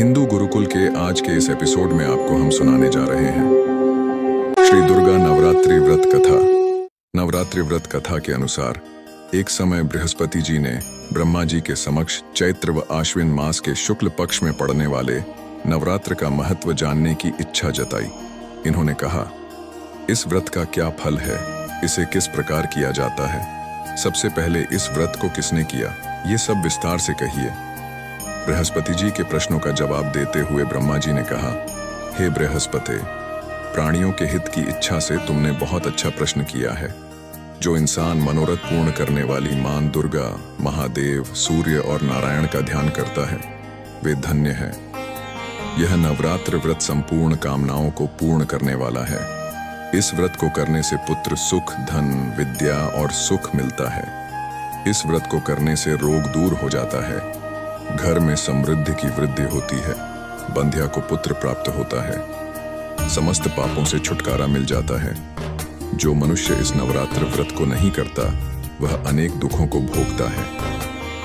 हिंदू गुरुकुल के आज के इस एपिसोड में आपको हम सुनाने जा रहे हैं श्री दुर्गा नवरात्रि व्रत कथा। नवरात्रि व्रत कथा के अनुसार एक समय बृहस्पति जी ने ब्रह्मा जी के समक्ष चैत्र व आश्विन मास के शुक्ल पक्ष में पड़ने वाले नवरात्र का महत्व जानने की इच्छा जताई। इन्होंने कहा, इस व्रत का क्या फल है, इसे किस प्रकार किया जाता है, सबसे पहले इस व्रत को किसने किया, ये सब विस्तार से कहिए। बृहस्पति जी के प्रश्नों का जवाब देते हुए ब्रह्मा जी ने कहा, हे बृहस्पति, प्राणियों के हित की इच्छा से तुमने बहुत अच्छा प्रश्न किया है। जो इंसान मनोरथ पूर्ण करने वाली मां दुर्गा, महादेव, सूर्य और नारायण का ध्यान करता है वे धन्य है। यह नवरात्र व्रत संपूर्ण कामनाओं को पूर्ण करने वाला है। इस व्रत को करने से पुत्र, सुख, धन, विद्या और सुख मिलता है। इस व्रत को करने से रोग दूर हो जाता है, घर में समृद्धि की वृद्धि होती है, बंध्या को पुत्र प्राप्त होता है, समस्त पापों से छुटकारा मिल जाता है। जो मनुष्य इस नवरात्र व्रत को नहीं करता वह अनेक दुखों को भोगता है।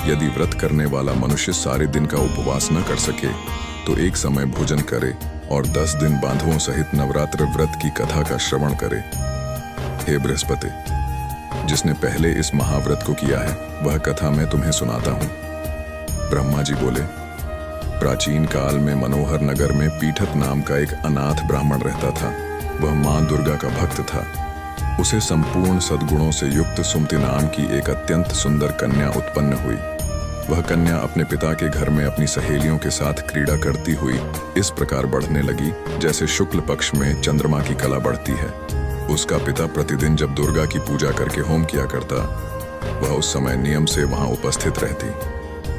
यदि व्रत करने वाला मनुष्य सारे दिन का उपवास न कर सके तो एक समय भोजन करे और 10 दिन बांधवों सहित नवरात्र व्रत की कथा का श्रवण करे। हे बृहस्पति, जिसने पहले इस महाव्रत को किया है वह कथा मैं तुम्हें सुनाता हूँ। ब्रह्मा जी बोले, प्राचीन काल में मनोहर नगर में पीठत नाम का एक अनाथ ब्राह्मण रहता था। वह मां दुर्गा का भक्त था। उसे संपूर्ण सद्गुणों से युक्त सुमति नाम की एक अत्यंत सुंदर कन्या उत्पन्न हुई। वह कन्या अपने पिता के घर में अपनी सहेलियों के साथ क्रीड़ा करती हुई इस प्रकार बढ़ने लगी जैसे शुक्ल पक्ष में चंद्रमा की कला बढ़ती है। उसका पिता प्रतिदिन जब दुर्गा की पूजा करके होम किया करता, वह उस समय नियम से वहां उपस्थित रहती।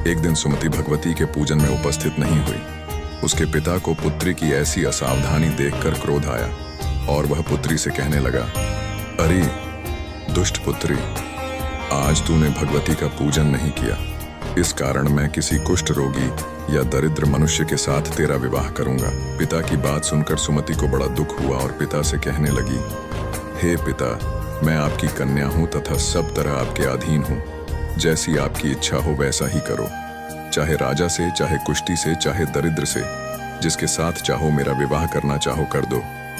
एक दिन सुमति भगवती के पूजन में उपस्थित नहीं हुई। उसके पिता को पुत्री की ऐसी असावधानी देखकर क्रोध आया और वह पुत्री से कहने लगा, अरे दुष्ट पुत्री, आज तूने भगवती का पूजन नहीं किया, इस कारण मैं किसी कुष्ठ रोगी या दरिद्र मनुष्य के साथ तेरा विवाह करूंगा। पिता की बात सुनकर सुमति को बड़ा दुख हुआ और पिता से कहने लगी, हे पिता, मैं आपकी कन्या हूं तथा सब तरह आपके अधीन हूं। जैसी आपकी इच्छा हो वैसा ही करो, चाहे राजा से, चाहे कुष्टी से, चाहे दरिद्र से, जिसके साथ चाहो मेरा विवाह करना चाहो कर दो,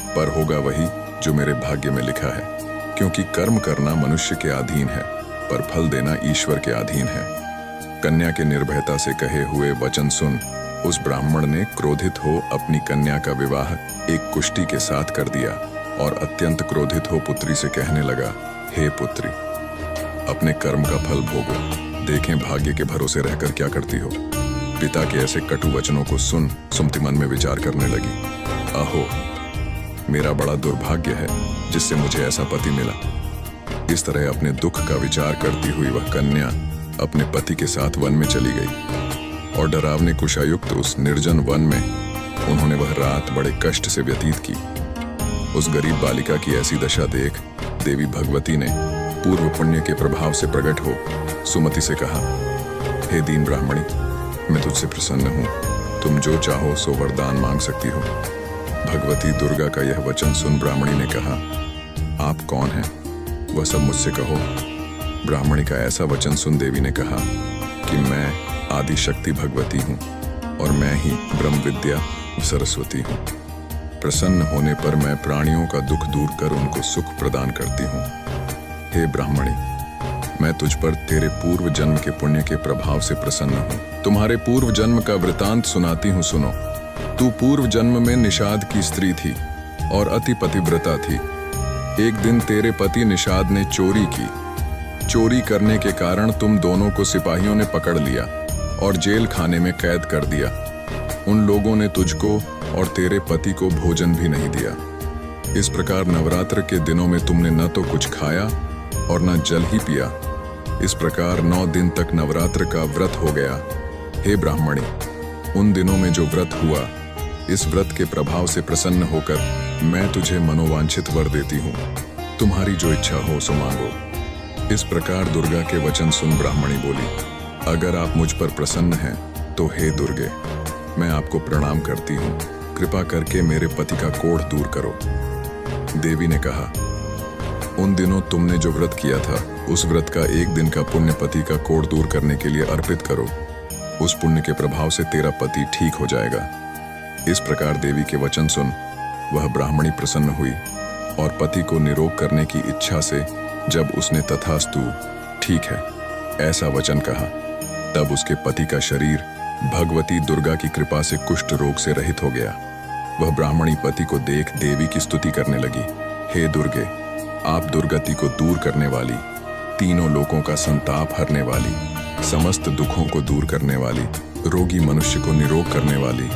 पर होगा वही जो मेरे भाग्य में लिखा है। क्योंकि कर्म करना मनुष्य के अधीन है पर फल देना ईश्वर के अधीन है। कन्या के निर्भयता से कहे हुए वचन सुन उस ब्राह्मण ने क्रोधित हो अपनी कन्या का विवाह एक कुष्टी के साथ कर दिया और अत्यंत क्रोधित हो पुत्री से कहने लगा, हे पुत्री, अपने कर्म का फल भोगो, देखें भाग्य के भरोसे रहकर क्या करती हो। पिता के ऐसे कटु वचनों को सुन सुमति मन में विचार करने लगी, अहो, मेरा बड़ा दुर्भाग्य है जिससे मुझे ऐसा पति मिला। इस तरह अपने दुख का विचार करती हुई वह कन्या अपने पति के साथ वन में चली गई और डरावने कुशायुक्त उस निर्जन वन में उन्होंने वह रात बड़े कष्ट से व्यतीत की। उस गरीब बालिका की ऐसी दशा देख देवी भगवती ने पूर्व पुण्य के प्रभाव से प्रकट हो सुमति से कहा, हे दीन ब्राह्मणी, मैं तुझसे प्रसन्न हूँ, तुम जो चाहो सो वरदान मांग सकती हो। भगवती दुर्गा का यह वचन सुन ब्राह्मणी ने कहा, आप कौन हैं, वह सब मुझसे कहो। ब्राह्मणी का ऐसा वचन सुन देवी ने कहा कि मैं आदि शक्ति भगवती हूँ और मैं ही ब्रह्म विद्या सरस्वती हूँ। प्रसन्न होने पर मैं प्राणियों का दुख दूर कर उनको सुख प्रदान करती हूँ। हे ब्राह्मणी, मैं तुझ पर तेरे पूर्व जन्म के पुण्य के प्रभाव से प्रसन्न हूँ। तुम्हारे पूर्व जन्म का वृतांत सुनाती हूँ, सुनो। तू पूर्व जन्म में निषाद की स्त्री थी और अति पतिव्रता थी। एक दिन तेरे पति निषाद ने चोरी की। चोरी करने के कारण तुम दोनों को सिपाहियों ने पकड़ लिया और जेल खाने में कैद कर दिया। उन लोगों ने तुझको और तेरे पति को भोजन भी नहीं दिया। इस प्रकार नवरात्र के दिनों में तुमने न तो कुछ खाया और न जल ही पिया। इस प्रकार 9 दिन तक नवरात्र का व्रत हो गया। हे ब्राह्मणी, उन दिनों में जो व्रत हुआ, इस व्रत के प्रभाव से प्रसन्न होकर मैं तुझे मनोवांछित वर देती हूँ। तुम्हारी जो इच्छा हो सो मांगो। इस प्रकार दुर्गा के वचन सुन ब्राह्मणी बोली, अगर आप मुझ पर प्रसन्न हैं तो हे दुर्गे, मैं आपको प्रणाम करती हूँ। कृपा करके मेरे पति का कोढ़ दूर करो। देवी ने कहा, उन दिनों तुमने जो व्रत किया था उस व्रत का एक दिन का पुण्य पति का कोढ़ दूर करने के लिए अर्पित करो। उस पुण्य के प्रभाव से तेरा पति ठीक हो जाएगा। इस प्रकार देवी के वचन सुन वह ब्राह्मणी प्रसन्न हुई और पति को निरोग करने की इच्छा से जब उसने तथास्तु ठीक है ऐसा वचन कहा, तब उसके पति का शरीर भगवती दुर्गा की कृपा से कुष्ठ रोग से रहित हो गया। वह ब्राह्मणी पति को देख देवी की स्तुति करने लगी। हे दुर्गे, आप दुर्गति को दूर करने वाली, तीनों लोकों का संताप हरने वाली, समस्त दुखों को दूर करने वाली, रोगी मनुष्य को निरोग करने वाली,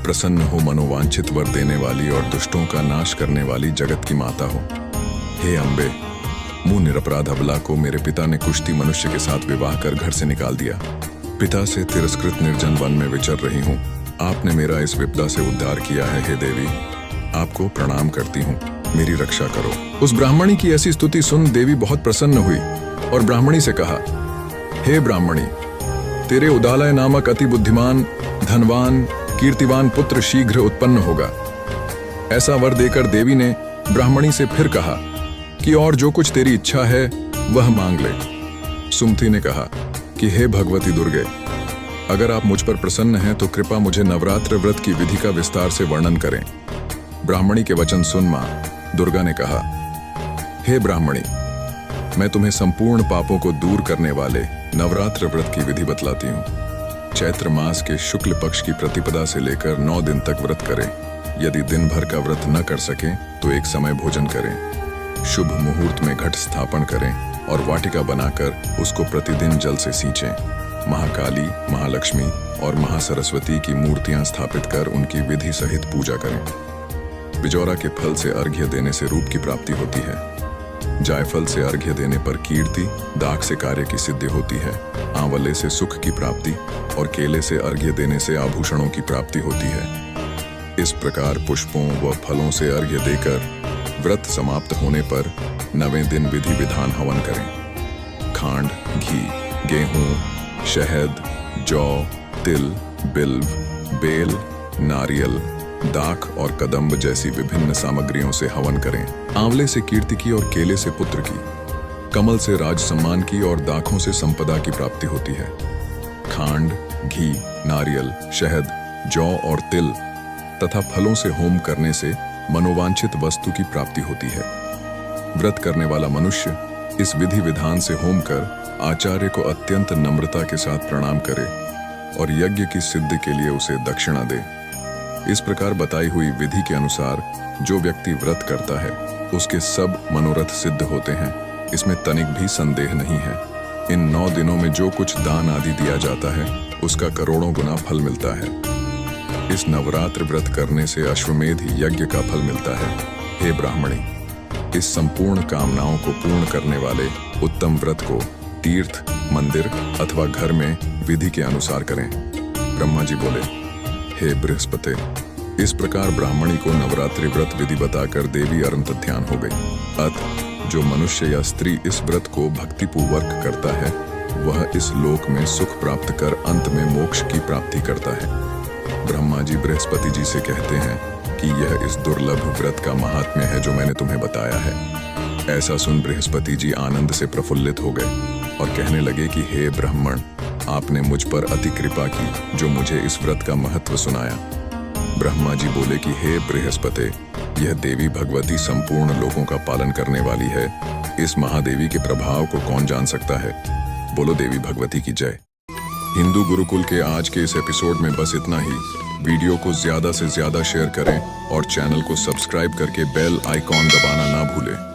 प्रसन्न हो मनोवांछित वर देने वाली और दुष्टों का नाश करने वाली जगत की माता हो। हे अम्बे, मुंह निरपराध अबला को मेरे पिता ने कुश्ती मनुष्य के साथ विवाह कर घर से निकाल दिया। पिता से तिरस्कृत निर्जन वन में विचर रही हूँ। आपने मेरा इस विपदा से उद्धार किया है। हे देवी, आपको प्रणाम करती हूँ, मेरी रक्षा करो। उस ब्राह्मणी की ऐसी स्तुति सुन देवी बहुत प्रसन्न हुई और ब्राह्मणी से कहा, हे ब्राह्मणी, तेरे उदालय नामक अति बुद्धिमान, धनवान, कीर्तिवान पुत्र शीघ्र उत्पन्न होगा। ऐसा वर देकर देवी ने ब्राह्मणी से फिर कहा कि और जो कुछ तेरी इच्छा है वह मांग ले। सुमति ने कहा कि हे भगवती दुर्गे, अगर आप मुझ पर प्रसन्न हैं तो कृपा मुझे नवरात्र व्रत की विधि का विस्तार से वर्णन करें। ब्राह्मणी के वचन सुन मां दुर्गा ने कहा, हे ब्राह्मणी, मैं तुम्हें संपूर्ण पापों को दूर करने वाले नवरात्र व्रत की विधि बतलाती हूँ। चैत्र मास के शुक्ल पक्ष की प्रतिपदा से लेकर 9 दिन तक व्रत करें। यदि दिन भर का व्रत न कर सकें तो एक समय भोजन करें। शुभ मुहूर्त में घट स्थापन करें और वाटिका बनाकर उसको प्रतिदिन जल से सींचें। महाकाली, महालक्ष्मी और महासरस्वती की मूर्तियां स्थापित कर उनकी विधि सहित पूजा करें। बिजौरा के फल से अर्घ्य देने से रूप की प्राप्ति होती है। जायफल से अर्घ्य देने पर कीर्ति, दाख से कार्य की सिद्धि होती है, आंवले से सुख की प्राप्ति और केले से अर्घ्य देने से आभूषणों की प्राप्ति होती है। इस प्रकार पुष्पों व फलों से अर्घ्य देकर व्रत समाप्त होने पर 9वें दिन विधि विधान हवन करें। खांड, घी, गेहूं, शहद, जौ, तिल, बिल्व, बेल, नारियल, दाख और कदम्ब जैसी विभिन्न सामग्रियों से हवन करें। आंवले से कीर्ति की और केले से पुत्र की, कमल से राज सम्मान की और दाखों से संपदा की प्राप्ति होती है। खांड, घी, नारियल, शहद, जौ और तिल तथा फलों से होम करने से मनोवांछित वस्तु की प्राप्ति होती है। व्रत करने वाला मनुष्य इस विधि विधान से होम कर आचार्य को अत्यंत नम्रता के साथ प्रणाम करे और यज्ञ की सिद्धि के लिए उसे दक्षिणा दे। इस प्रकार बताई हुई विधि के अनुसार जो व्यक्ति व्रत करता है उसके सब मनोरथ सिद्ध होते हैं। इसमें तनिक भी संदेह नहीं है। इन 9 दिनों में जो कुछ दान आदि दिया जाता है उसका करोड़ों गुना फल मिलता है। इस नवरात्र व्रत करने से अश्वमेध यज्ञ का फल मिलता है। हे ब्राह्मणी, इस संपूर्ण कामनाओं को पूर्ण करने वाले उत्तम व्रत को तीर्थ, मंदिर अथवा घर में विधि के अनुसार करें। ब्रह्मा जी बोले, हे बृहस्पति, इस प्रकार ब्राह्मणी को नवरात्रि व्रत विधि बताकर देवी अरंत ध्यान हो गई। अतः जो मनुष्य या स्त्री इस व्रत को भक्तिपूर्वक करता है वह इस लोक में सुख प्राप्त कर अंत में मोक्ष की प्राप्ति करता है। ब्रह्मा जी बृहस्पति जी से कहते हैं कि यह इस दुर्लभ व्रत का महात्म्य है जो मैंने तुम्हें बताया है। ऐसा सुन बृहस्पति जी आनंद से प्रफुल्लित हो गए और कहने लगे कि हे ब्राह्मण, आपने मुझ पर अति कृपा की जो मुझे इस व्रत का महत्व सुनाया। ब्रह्मा जी बोले कि हे बृहस्पति, यह देवी भगवती संपूर्ण लोगों का पालन करने वाली है। इस महादेवी के प्रभाव को कौन जान सकता है। बोलो देवी भगवती की जय। हिंदू गुरुकुल के आज के इस एपिसोड में बस इतना ही। वीडियो को ज्यादा से ज्यादा शेयर करें और चैनल को सब्सक्राइब करके बेल आइकॉन दबाना ना भूलें।